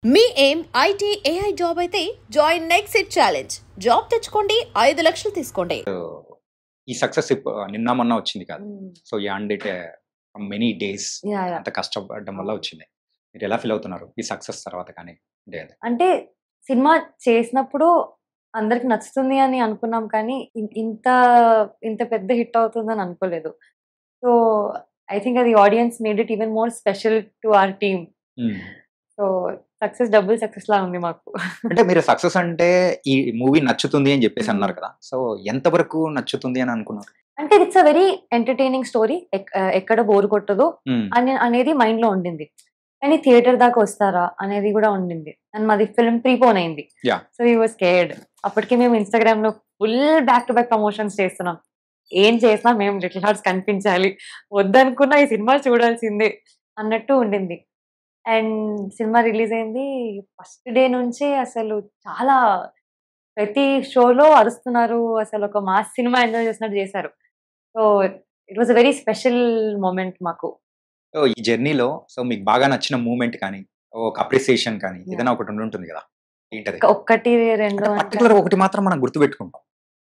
మీ ఏం IT AI job అయితే join next it challenge. Job తెచ్చుకోండి, 5 లక్షలు తీసుకోండి. ఈ సక్సెస్ నిన్న మొన్న వచ్చింది కాదు. So you and it many days yeah! అంత కష్టపడడం వల్ల వచ్చింది. మీరు ఎలా ఫీల్ అవుతున్నారు ఈ సక్సెస్ తర్వాత కానీ? అంటే సినిమా చేసినప్పుడు అందరికి నచ్చుతుంది అని అనుకున్నాం కానీ ఇంత ఇంత పెద్ద హిట్ అవుతుందని అనుకోలేదు. సో ఐ థింక్ అది audience made it even more special to our team. So success double success లా ఉంది మాకు. అంటే మీరు సక్సెస్ అంటే ఈ మూవీ నచ్చుతుంది అని చెప్పేసి అన్నారు కదా. సో ఎంత వరకు నచ్చుతుంది అని అనుకున్నారు? అంటే it's a very entertaining story. ఎక్కడ బోర్ కొట్టదు అనేది మైండ్ లో ఉండింది. కానీ థియేటర్ దాకా వస్తారా అనేది కూడా ఉండింది. అండ్ మాది ఫిల్మ్ ప్రీపోన్ అయింది. So we was scared. అప్పటికి మేము ఇన్స్టాగ్రామ్ లో full back to back promotions చేస్తున్నాం. ఏం చేసినా మేము లిటిల్ హార్ట్స్ కనిపించాలి, వద్దనుకున్నా ఈ సినిమా చూడాల్సిందే అన్నట్టు ఉండింది. అండ్ సినిమా రిలీజ్ అయింది. ఫస్ట్ డే నుంచే అసలు చాలా ప్రతి షోలో అరుస్తున్నారు. అసలు ఒక మాస్ సినిమా ఎంజాయ్ చేసినట్టు చేశారు. So it was a very special moment మాకు. సో ఈ జర్నీలో సో మీకు బాగా నచ్చిన మూమెంట్ కానీ, ఒక అప్రిసియేషన్ కానీ ఏదైనా ఒకటి ఉంటుంది కదా, ఏంటది? ఒకటి రెండు పర్టికులర్ ఒకటి మాత్రం మనం గుర్తుపెట్టుకుంటాం.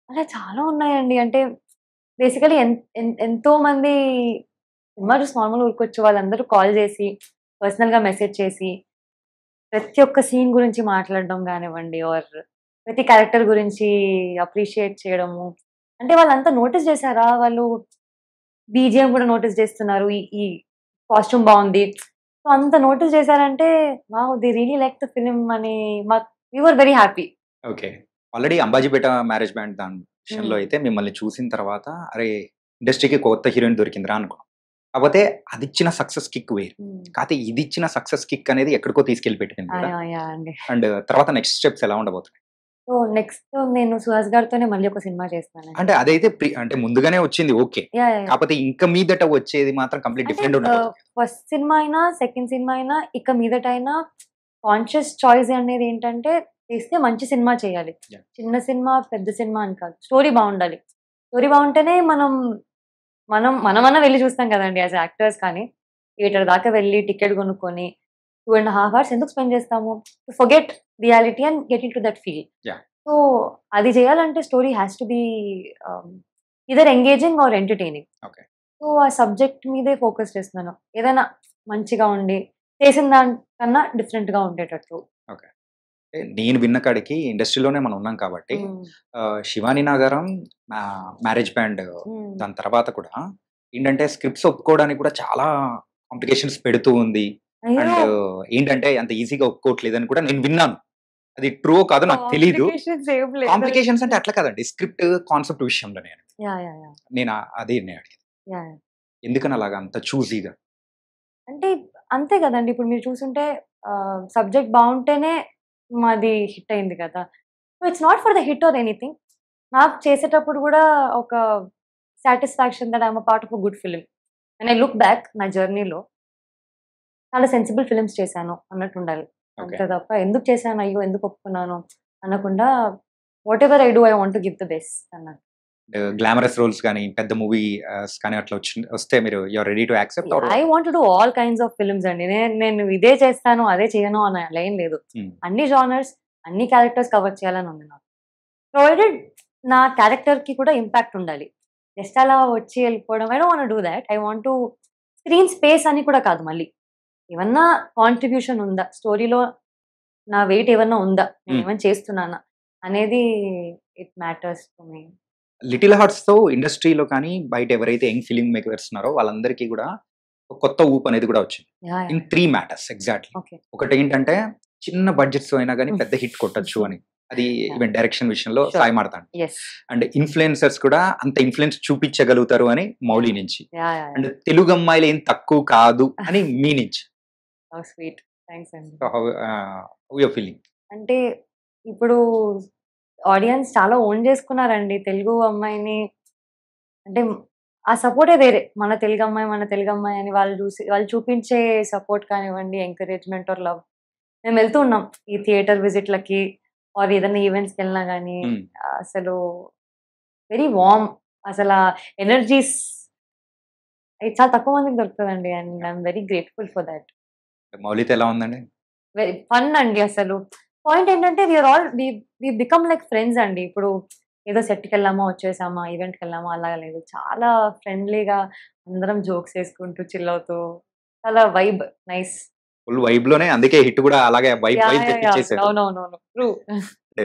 అలా చాలా ఉన్నాయండి. అంటే బేసికలీ ఎంతో మంది సినిమా చూసి నార్మల్ ఊరుకొచ్చు వాళ్ళందరూ కాల్ చేసి పర్సనల్ గా మెసేజ్ చేసి ప్రతి ఒక్క సీన్ గురించి మాట్లాడడం కానివ్వండి, ఆర్ ప్రతి క్యారెక్టర్ గురించి అప్రిషియేట్ చేయడము. అంటే వాళ్ళంతా నోటీస్ చేశారా, వాళ్ళు బీజిఎం కూడా నోటీస్ చేస్తున్నారు, ఈ కాస్ట్యూమ్ బాగుంది, సో అంత నోటీస్ చేశారంటే wow they really like the film అని we were very happy. Okay. Already Ambajipeta marriage band దాని విషయంలో అయితే మిమ్మల్ని చూసిన తర్వాత అరే ఇండస్ట్రీకి కొత్త హీరోయిన్ దొరికిందిరా అనుకున్నాం. కాకపోతే అది ఇచ్చిన సక్సెస్ కిక్ వేరు. కాకపోతే ఇది ఇచ్చిన సక్సెస్ కిక్ అనేది ఎక్కడికో తీసుకెళ్లి పెట్టింది. అండ్ తర్వాత నెక్స్ట్ స్టెప్స్ ఎలా ఉండబోతున్నాయి? సో నెక్స్ట్ నేను సుహాస్ గారితోనే మళ్ళీ ఒక సినిమా చేస్తాను. అంటే అదైతే అంటే ముందుగానే వచ్చింది ఓకే, కాకపోతే ఇంకా మీదట వచ్చేది మాత్రం కంప్లీట్ డిఫరెంట్ ఉండదు. ఫస్ట్ సినిమా అయినా సెకండ్ సినిమా అయినా ఇక మీదట అయినా కాన్షియస్ చాయిస్ అనేది ఏంటంటే చేస్తే మంచి సినిమా చేయాలి. చిన్న సినిమా పెద్ద సినిమా అని కాదు, స్టోరీ బాగుండాలి. స్టోరీ బాగుంటేనే మనమన్నా వెళ్ళి చూస్తాం కదండి యాజ్ యాక్టర్స్. కానీ థియేటర్ దాకా వెళ్ళి టికెట్ కొనుక్కొని 2.5 hours ఎందుకు స్పెండ్ చేస్తాము? To forget reality and get into that feel. So అది చేయాలంటే story has to be either engaging or entertaining. So ఆ సబ్జెక్ట్ మీదే ఫోకస్ చేస్తున్నాను. ఏదైనా మంచిగా ఉండి చేసిన దానికన్నా డిఫరెంట్ గా ఉండేటట్టు. నేను విన్న కాడికి ఇండస్ట్రీలోనే మనం ఉన్నాం కాబట్టి శివాని నాగారం మ్యారేజ్ బ్యాండ్ దాని తర్వాత కూడా ఏంటంటే స్క్రిప్ట్స్ ఒప్పుకోవడానికి కూడా చాలా కాంప్లికేషన్స్ పెడుతూ ఉంది. అండ్ ఏంటంటే అంత ఈజీగా ఒప్పుకోవట్లేదని కూడా నేను విన్నాను. అది ట్రూ కాదు నాకు తెలీదు. కాంప్లికేషన్స్ అంటే అట్లా కదండి, స్క్రిప్ట్ కాన్సెప్ట్ విషయంలో నేను అదే అడిగాను, ఎందుకని అలాగా అంత చూజీగా? అంటే అంతే కదండి. ఇప్పుడు మీరు చూసుంటే సబ్జెక్ట్ బాగుంటేనే మాది హిట్ అయింది కదా. So it's not for the hit or anything. నాకు చేసేటప్పుడు కూడా ఒక satisfaction that I'm a part of a good film. And I look back నా జర్నీలో చాలా సెన్సిబుల్ ఫిలిమ్స్ చేశాను అన్నట్టు ఉండాలి. అంతే తప్ప ఎందుకు చేశాను, అయ్యో ఎందుకు ఒప్పుకున్నాను అనకుండా whatever I do I want to give the best అన్నట్టు. గ్లామరస్ రోల్స్ కానీ పెద్ద మూవీ కానీ అట్లా వస్తే మీరు you are ready to accept? I want to do all kinds of films అండి. నేను ఇదే చేస్తాను అదే చేయను అని లైన్ లేదు. అన్ని జానర్స్ అన్ని క్యారెక్టర్స్ కవర్ చేయాలని ఉంది నాకు. ప్రొవైడెడ్ నా క్యారెక్టర్ కి కూడా ఇంపాక్ట్ ఉండాలి. జస్ట్ అలా వచ్చి వెళ్ళిపోవడం I don't want do that. I want to screen space అని కూడా కాదు, మళ్ళీ ఏమన్నా కాంట్రిబ్యూషన్ ఉందా స్టోరీలో, నా వెయిట్ ఏమన్నా ఉందా, నేను ఏమైనా చేస్తున్నానా అనేది it matters to me. Little hearts తో ఇండస్ట్రీలో కానీ బయట ఎవరైతే యంగ్ ఫిల్మ్ మేకర్స్ ఉన్నారో వాళ్ళందరికీ కూడా కొత్త ఊపు అనేది కూడా వచ్చింది ఇన్ 3 matters ఎగ్జాక్ట్లీ. ఒకటి ఏంటంటే చిన్న బడ్జెట్స్ అయినా కానీ పెద్ద హిట్ కొట్టచ్చు అని, అది ఈవెన్ డైరెక్షన్ విషయంలో సాయి మాడతాను. అండ్ ఇన్ఫ్లుయెన్సర్స్ కూడా అంత ఇన్ఫ్లుయెన్స్ చూపించగలుగుతారు అని మౌలి నుంచి. అండ్ తెలుగు అమ్మాయిలు ఏం తక్కువ కాదు అని మీ నుంచి. అంటే ఇప్పుడు ఆడియన్స్ చాలా ఓన్ చేసుకున్నారండి తెలుగు అమ్మాయిని. అంటే ఆ సపోర్టే వేరే, మన తెలుగు అమ్మాయి అని వాళ్ళు చూపించే సపోర్ట్ కానివ్వండి, ఎంకరేజ్మెంట్ ఆర్ లవ్. మేము వెళ్తూ ఉన్నాం ఈ థియేటర్ విజిట్లకి ఆర్ ఏదైనా ఈవెంట్స్కి వెళ్ళినా కానీ అసలు వెరీ వార్మ్, అసలు ఎనర్జీస్ చాలా తక్కువ మందికి దొరుకుతుందండి. And I'm very grateful for that. మౌలిత ఎలా ఉందండి? వెరీ ఫన్ అండి అసలు. పాయింట్ ఏంటంటే వి బికమ్ లైక్ ఫ్రెండ్స్ అండి. ఇప్పుడు ఏదో సెట్‌కి వెళ్ళామా, వచ్చేసామా, ఈవెంట్‌కి వెళ్ళామా అలాగా లేదు. చాలా ఫ్రెండ్లీగా అందరం జోక్స్ వేసుకుంటూ, చిల్ అవుతూ చాలా వైబ్ నైస్. ఫుల్ వైబ్ లోనే అందుకే హిట్ కూడా అలాగే vibe yeah! Vibe yeah! Yeah! తెప్పించేసారు. అవునవునవును. ట్రూ.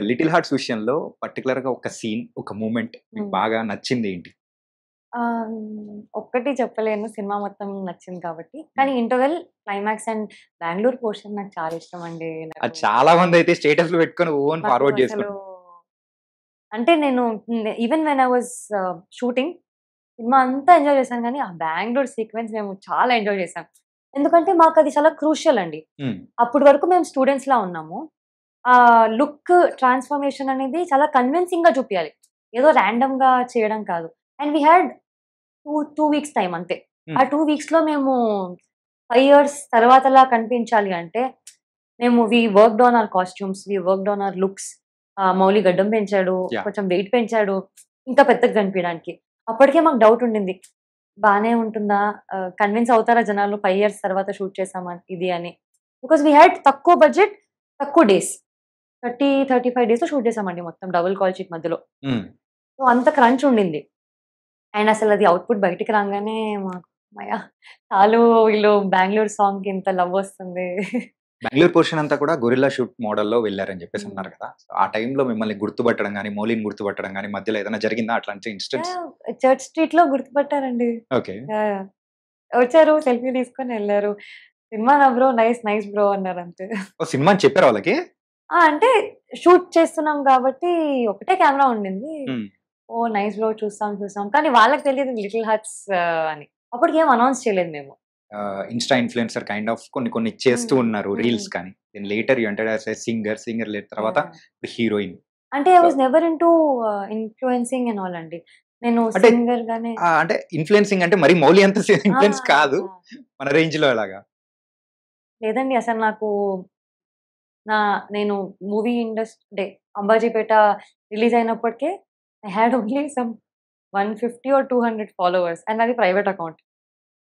లిటిల్ హార్ట్స్ విషయంలో పర్టికులర్ గా ఒక సీన్, ఒక మూమెంట్ మీకు బాగా నచ్చింది ఏంటి? ఒక్కటి చెప్పలేను. సినిమా మొత్తం నచ్చింది కాబట్టి. కానీ interval, climax and Bengaluru portion నాకు చాలా ఇష్టమండి. అది చాలా మంది అయితే స్టేటస్‌లు పెట్టుకొని ఓన్ నాకు ఫార్వర్డ్ అసలు చేసుకుంటారు. అంటే నేను even when I was shooting cinema అంతా ఎంజాయ్ చేశాను గానీ, ఆ బెంగుళూరు సీక్వెన్స్ మేము చాలా ఎంజాయ్ చేశాం. ఎందుకంటే మాకది చాలా క్రూషియల్ అండి. హ్మ్. అప్పటి వరకు మేము స్టూడెంట్స్‌లా ఉన్నాము. లుక్ ట్రాన్స్‌ఫర్మేషన్ అనేది చాలా కన్విన్సింగ్‌గా చూపియాలి. ఏదో రాండమ్‌గా చేయడం కాదు. And we had 2 weeks time అంతే. ఆ హ్మ్. 2 వీక్స్‌లో మేము 5 ఇయర్స్ తర్వాతలా కనిపించాలి అంటే, మేము worked on hour costumes, worked on hour looks. Mouli గడ్డం పెంచాడు, యాహ్! కొంచెం వెయిట్ పెంచాడు, ఇంకా పెద్దగా కనిపియడానికి. అప్పటికే మాకు డౌట్ ఉండింది. బానే ఉంటుందా? కన్విన్స్ అవుతారా జనాలు 5 ఇయర్స్ తర్వాత షూట్ చేసామని ఇది అని. బికాజ్ వి హాడ్ తక్కువ బడ్జెట్, తక్కువ డేస్. 35 డేస్‌లో షూట్ చేసామండి మొత్తం డబుల్ కాల్ షీట్ మధ్యలో. హ్మ్. సో, అంత క్రంచ్ ఉండింది. అండ్ అసలది ఔట్‌పుట్ బయటికి రాంగానే మాకు హమ్మయ్య! చాలు వీళ్ళు బెంగుళూరు సాంగ్‌కి ఇంత లవ్ వస్తుంది. బెంగుళూరు పోర్షన్ అంతా కూడా గొరిల్లా షూట్ మోడల్‌లో వెళ్లారని చెప్పేసి హ్మ్. అన్నారు కదా! సో, ఆ టైంలో మిమ్మల్ని గుర్తుపట్టడం గాని, మౌలిని గుర్తుపట్టడం గాని మధ్యలో ఏదైనా జరిగిందా అట్లాంటి ఇన్సిడెంట్స్? యాహ్! చర్చ్ స్ట్రీట్‌లో గుర్తుపట్టారండి. ఓకే. యాహ్! యాహ్! వచ్చారు, సెల్ఫీ తీసుకొని ఎళ్లారు. "సినిమానా బ్రో? నైస్, నైస్ బ్రో" అన్నారంతే. ఓహ్! సినిమా అని చెప్పారా వాళ్ళకి? అంటే షూట్ చేస్తున్నాం కాబట్టి ఒకటే కెమెరా ఉండింది. హ్మ్. ఓహ్! నైస్ బ్రో చూస్తాం, చూస్తాం. కానీ వాళ్ళకి తెలీదు లిటిల్ హార్ట్స్ అని. అప్పటికేం అనౌన్స్ చేయలేదు మేము. ఇన్‌స్టా ఇన్‌ఫ్లుయెన్సర్ కైండ్ ఆఫ్ కొన్ని కొన్ని చేస్తూ హ్మ్. ఉన్నారు హ్మ్. రీల్స్ కానీ. Then later you entered as a singer. Singer తర్వాత యాహ్! ఇప్పుడు హీరోయిన్. అంటే I so, was never into influencing and all అండి. నేను అంటే సింగర్‌గానే అంటే ఇన్‌ఫ్లుయెన్సింగ్ అంటే మరి మౌలి అంత ఆ! ఇన్‌ఫ్లుయెన్స్ కాదు. ఆ! మన రేంజ్‌లో అలాగా. లేదండి. అసలు నాకు నా నేను మూవీ అంటే 'అంబాజీపేట' రిలీజ్ అయినప్పటికే I had only some 150 or 200 followers and అది ప్రైవేట్ అకౌంట్.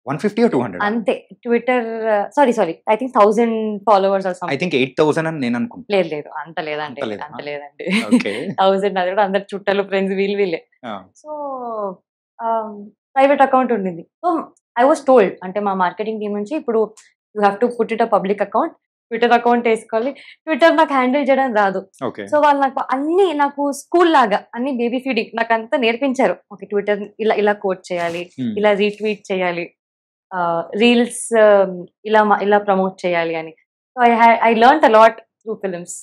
150 ఆర్ 200 అంతే. Twitter sorry I think 1000 followers or I something. Think 8000 అని నేను అనుకుంటా. లేదు లేదు. అంత లేదండి. అంత లేదా? అంత లేదండి. ఓకే. 1000 అది కూడా అందరు చుట్టాలు, ఫ్రెండ్స్ వీళ్ళే. ఆ! సో, ప్రైవేట్ అకౌంట్ ఉండింది. సో, ఐ వాస్ టోల్డ్ అంటే మా మార్కెటింగ్ టీమ్ నుంచి ఇప్పుడు you have to put it public account. Twitter account ఏసుకోవాలి. ట్విట్టర్ నాకు హ్యాండిల్ చేయడం రాదు. ఓకే. సో, వాళ్ళు నాకు స్కూల్ లాగా అన్ని బేబీ ఫీడింగ్ నాకంతా నేర్పించారు. ఓకే. ట్విట్టర్ ఇలా కోట్ చేయాలి. హ్మ్. ఇలా రీట్వీట్ చేయాలి. రీల్స్ ఇలా ప్రమోట్ చేయాలి అని. So, I learned a lot through films.